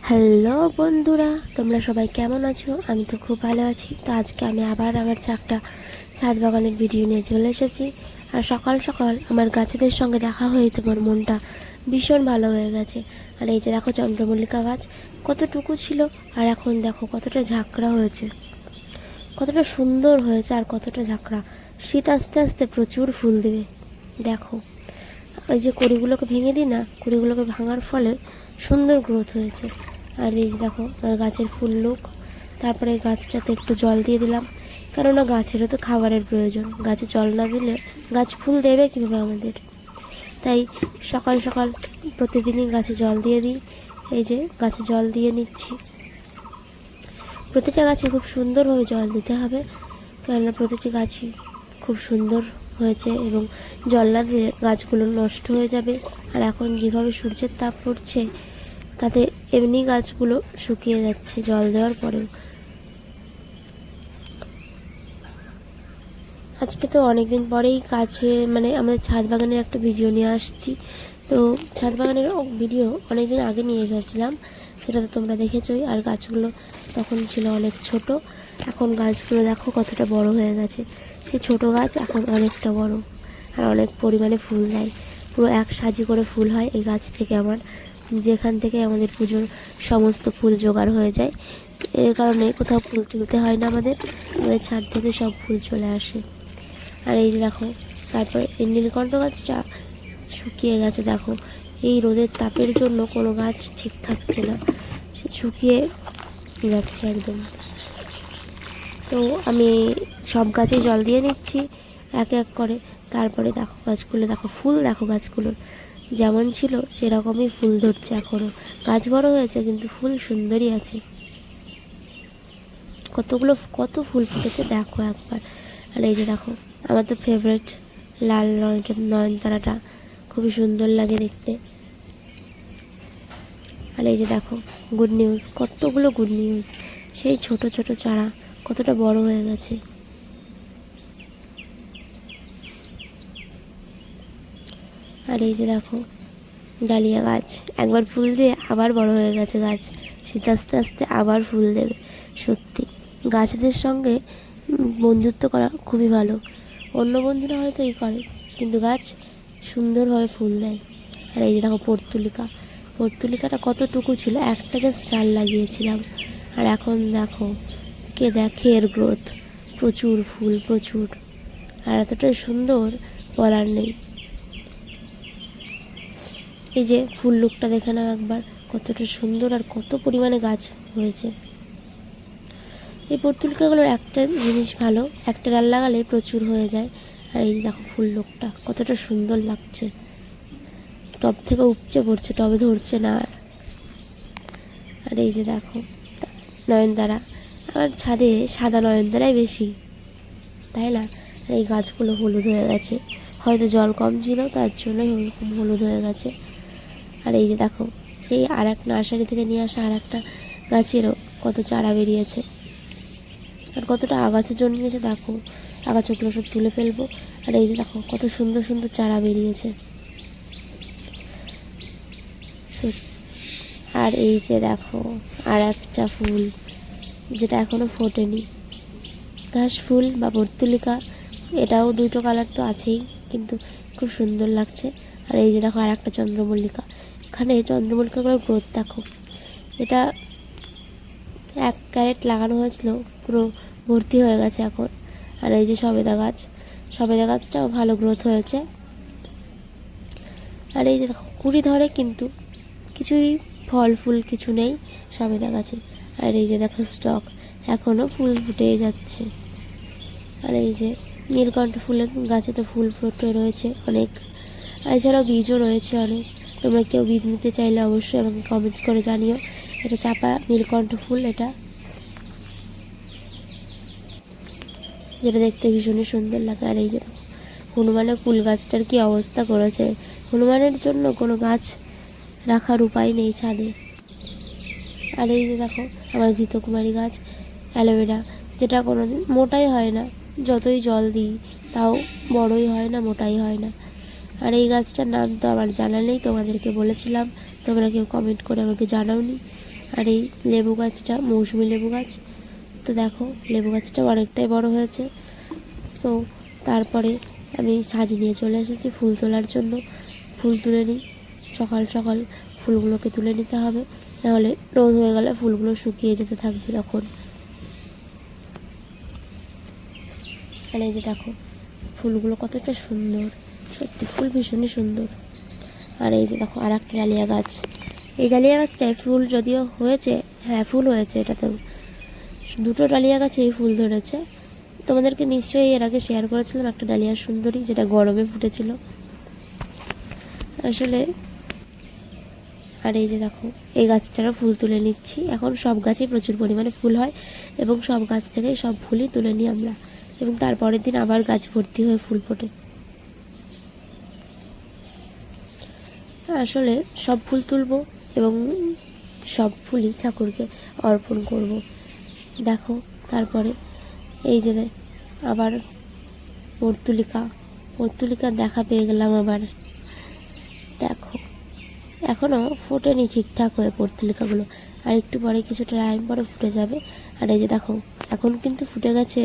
Hello বন্ধুরা, তোমরা সবাই কেমন আছো? আমি তো খুব ভালো আছি। তো আজকে আমি আবার আমার ছাদ বাগানের ভিডিও নিয়ে চলে এসেছি। আর সকাল সকাল আমার গাছেদের সঙ্গে দেখা হয়ে তোমার মনটা ভীষণ ভালো হয়ে গেছে। আর এই যে দেখো, চন্দ্রমল্লিকা গাছ কতটুকু ছিল আর এখন দেখো কতটা ঝাঁকড়া হয়েছে, কতটা সুন্দর হয়েছে আর কতটা ঝাঁকড়া। শীত আস্তে আস্তে প্রচুর ফুল দেবে। দেখো, ওই যে কুড়িগুলোকে ভেঙে দিই না, কুড়িগুলোকে ভাঙার ফলে সুন্দর গ্রোথ হয়েছে। আর এই যে দেখো আমার গাছের ফুল লুক। তারপরে গাছটাতে একটু জল দিয়ে দিলাম, কেননা গাছেরও তো খাবারের প্রয়োজন। গাছে জল না দিলে গাছ ফুল দেবে কীভাবে আমাদের? তাই সকাল সকাল প্রতিদিনই গাছে জল দিয়ে দিই। এই যে গাছে জল দিয়ে নিচ্ছি। প্রতিটা গাছে খুব সুন্দরভাবে জল দিতে হবে, কেননা প্রতিটি গাছই খুব সুন্দর হয়েছে এবং জল না দিলে গাছগুলো নষ্ট হয়ে যাবে। আর এখন যেভাবে সূর্যের তাপ পড়ছে তাতে এমনি গাছগুলো শুকিয়ে যাচ্ছে জল দেওয়ার পরেও। আজকে তো অনেকদিন পরেই গাছে আমাদের ছাদ বাগানের একটা ভিডিও নিয়ে আসছি। তো ছাদ বাগানের ভিডিও অনেকদিন আগে নিয়ে এসেছিলাম, সেটা তো তোমরা দেখেছোই। আর গাছগুলো তখন ছিল অনেক ছোট, এখন গাছগুলো দেখো কতটা বড় হয়ে গেছে। সেই ছোট গাছ এখন অনেকটা বড় আর অনেক পরিমাণে ফুল দেয়। পুরো এক সাজি করে ফুল হয় এই গাছ থেকে আমার, যেখান থেকে আমাদের পুজোর সমস্ত ফুল জোগাড় হয়ে যায়। এর কারণে কোথাও ফুল তুলতে হয় না আমাদের ছাদ থেকে সব ফুল চলে আসে। আর এই যে দেখো, তারপরে এই নীলকণ্ঠ গাছটা শুকিয়ে গেছে। দেখো, এই রোদের তাপের জন্য কোনো গাছ ঠিক থাকছে না, সে শুকিয়ে যাচ্ছে একদম। তো আমি সব গাছে জল দিয়ে নিচ্ছি এক এক করে। তারপরে দেখো গাছগুলো, দেখো ফুল, দেখো গাছগুলোর যেমন ছিল সেরকমই ফুল ধরছে এখনও। গাছ বড় হয়েছে কিন্তু ফুল সুন্দরই আছে। কত ফুল ফুটেছে দেখো একবার। আর এই যে দেখো, আমার তো ফেভারিট লাল রঙের নয়নতারাটা, খুবই সুন্দর লাগে দেখতে। আর এই যে দেখো গুড নিউজ, কতগুলো গুড নিউজ। সেই ছোট ছোট চারা কতটা বড় হয়ে গেছে। আর এই যে দেখো ডালিয়া গাছ, একবার ফুল দিয়ে আবার বড় হয়ে গেছে গাছ। শীত আস্তে আস্তে আবার ফুল দেবে। সত্যি গাছেদের সঙ্গে বন্ধুত্ব করা খুবই ভালো। অন্য বন্ধুরা হয়তো এই করে, কিন্তু গাছ সুন্দরভাবে ফুল দেয়। আর এই যে দেখো পর্তুলিকাটা কতটুকু ছিল, একটা জাস্ট ডাল লাগিয়েছিলাম আর এখন দেখো কে দেখে এর গ্রোথ, প্রচুর ফুল, প্রচুর। আর এতটাই সুন্দর বলার নেই। এই যে ফুল লুকটা দেখে নাও একবার, কতটা সুন্দর আর কত পরিমাণে গাছ হয়েছে। এই পর্তুলিকাগুলোর একটা জিনিস ভালো, একটা ডাল লাগালে প্রচুর হয়ে যায়। আর এই দেখো ফুল লুকটা কতটা সুন্দর লাগছে, টব থেকে উপচে পড়ছে, টবে ধরছে না আর। আর এই যে দেখো নয়নতারা, আর ছাদে সাদা নয়নতারাই বেশি, তাই না? আর এই গাছগুলো হলুদ হয়ে গেছে, হয়তো জল কম ছিল তার জন্যই ওরকম হলুদ হয়ে গেছে। আর এই যে দেখো সেই আর এক নার্সারি থেকে নিয়ে আসা আর একটা গাছেরও কত চারা বেরিয়েছে আর কতটা আগাছা জন্মিয়েছে দেখো। আগাছাগুলো সব তুলে ফেলবো। আর এই যে দেখো কত সুন্দর সুন্দর চারা বেরিয়েছে। আর এই যে দেখো আর একটা ফুল যেটা এখনও ফোটেনি, ঘাস ফুল বা পর্তুলিকা, এটাও দুটো কালার তো আছেই, কিন্তু খুব সুন্দর লাগছে। আর এই যে দেখো আর একটা চন্দ্রমল্লিকা, এখানে চন্দ্রমল্লিকাগুলোর গ্রোথ দেখো। এটা 1 ক্যারেট লাগানো হয়েছিল, পুরো ভর্তি হয়ে গেছে এখন। আর এই যে সবেদা গাছটাও ভালো গ্রোথ হয়েছে। আর এই যে দেখো কুড়ি ধরে, কিন্তু কিছুই ফল ফুল কিছু নেই সবেদা গাছে। আর এই যে দেখো স্টক, এখনও ফুল ফুটেই যাচ্ছে। আর এই যে নীলকণ্ঠ ফুলের গাছে তো ফুল ফুটে রয়েছে অনেক, এছাড়াও বীজও রয়েছে অনেক। তোমরা কেউ বীজ নিতে চাইলে অবশ্যই আমাকে কমেন্ট করে জানিও। এটা চাপা নীলকণ্ঠ ফুল, এটা যেটা দেখতে ভীষণই সুন্দর লাগে। আর এই যে হনুমানের ফুল গাছটার কি অবস্থা করেছে, হনুমানের জন্য কোনো গাছ রাখার উপায় নেই ছাদে। আর এই যে দেখো আমার ঘৃতকুমারী গাছ, অ্যালোভেরা, যেটা কোনো দিন মোটাই হয় না, যতই জল দিই তাও বড়ই হয় না, মোটাই হয় না। আর এই গাছটার নাম তো আমার জানা নেই, তোমাদেরকে বলেছিলাম, তোমরা কেউ কমেন্ট করে আমাকে জানাওনি। আর এই লেবু গাছটা মৌসুমি লেবু গাছ। তো দেখো লেবু গাছটা অনেকটাই বড় হয়েছে। তো তারপরে আমি সাজি নিয়ে চলে এসেছি ফুল তোলার জন্য। ফুল তুলে নিই, সকাল সকাল ফুলগুলোকে তুলে নিতে হবে, নাহলে রোদ হয়ে গেলে ফুলগুলো শুকিয়ে যেতে থাকবে তখন। আর এই যে দেখো ফুলগুলো কতটা সুন্দর, সত্যি ফুল ভীষণই সুন্দর। আর এই যে দেখো আর একটা ডালিয়া গাছ। এই ডালিয়া গাছটায় ফুল যদিও হয়েছে, হ্যাঁ ফুল হয়েছে, এটাতেও দুটো ডালিয়া গাছেই ফুল ধরেছে। তোমাদেরকে নিশ্চয়ই এর আগে শেয়ার করেছিলাম একটা ডালিয়া সুন্দরী, যেটা গরমে ফুটেছিল আসলে। আর এই যে দেখো এই গাছটারও ফুল তুলে নিচ্ছি। এখন সব গাছেই প্রচুর পরিমাণে ফুল হয় এবং সব গাছ থেকেই সব ফুলই তুলে নিই আমরা, এবং তারপরের দিন আবার গাছ ভর্তি হয়ে ফুল ফোটে। আসলে সব ফুল তুলবো এবং সব ফুলই ঠাকুরকে অর্পণ করব। দেখো তারপরে এই যে আবার পর্তুলিকার দেখা পেয়ে গেলাম আবার। দেখো এখনও ফোটেনি ঠিকঠাক হয়ে পর্তুলিকাগুলো, আর একটু পরে কিছুটা টাইম পরে ফুটে যাবে। আর এই যে দেখো এখন কিন্তু ফুটে গেছে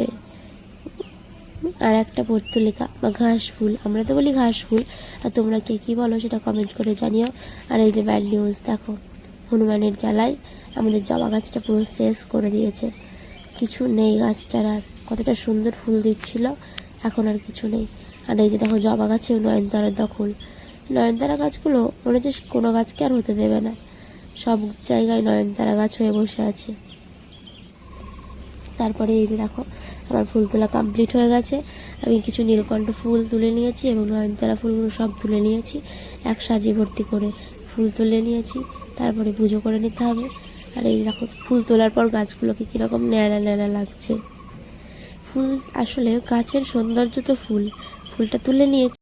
আর একটা পর্তুলিকা বা ঘাস ফুল, আমরা তো বলি ঘাস ফুল, আর তোমরা কে কী বলো সেটা কমেন্ট করে জানিও। আর এই যে ব্যাড নিউজ, দেখো হনুমানের জ্বালায় আমাদের জবা গাছটা পুরো শেষ করে দিয়েছে, কিছু নেই গাছটার আর। কতটা সুন্দর ফুল দিচ্ছিল, এখন আর কিছু নেই। আর এই যে দেখো জবা গাছেও নয়নতারার দখল। নয়নতারা গাছগুলো মনে হচ্ছে কোনো গাছকে আর হতে দেবে না, সব জায়গায় নয়নতারা গাছ হয়ে বসে আছে। তারপরে এই যে দেখো আমার ফুল তোলা কমপ্লিট হয়ে গেছে। আমি কিছু নীলকণ্ঠ ফুল তুলে নিয়েছি এবং নয়নতারা ফুলগুলো সব তুলে নিয়েছি, এক সাজি ভর্তি করে ফুল তুলে নিয়েছি। তারপরে পুজো করে নিতে হবে। আর এই দেখো ফুল তোলার পর গাছগুলোকে কীরকম ন্যাড়া ন্যাড়া লাগছে। ফুল আসলে গাছের সৌন্দর্য তো ফুলটা তুলে নিয়েছি।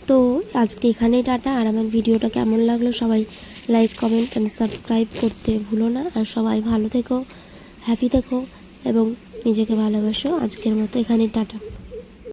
তো আজকে এখানেই টাটা। আর আমার ভিডিওটা কেমন লাগলো সবাই লাইক কমেন্ট অ্যান্ড সাবস্ক্রাইব করতে ভুলো না। আর সবাই ভালো থেকো, হ্যাপি থেকো এবং নিজেকে ভালোবাসো। আজকের মতো এখানেই টাটা।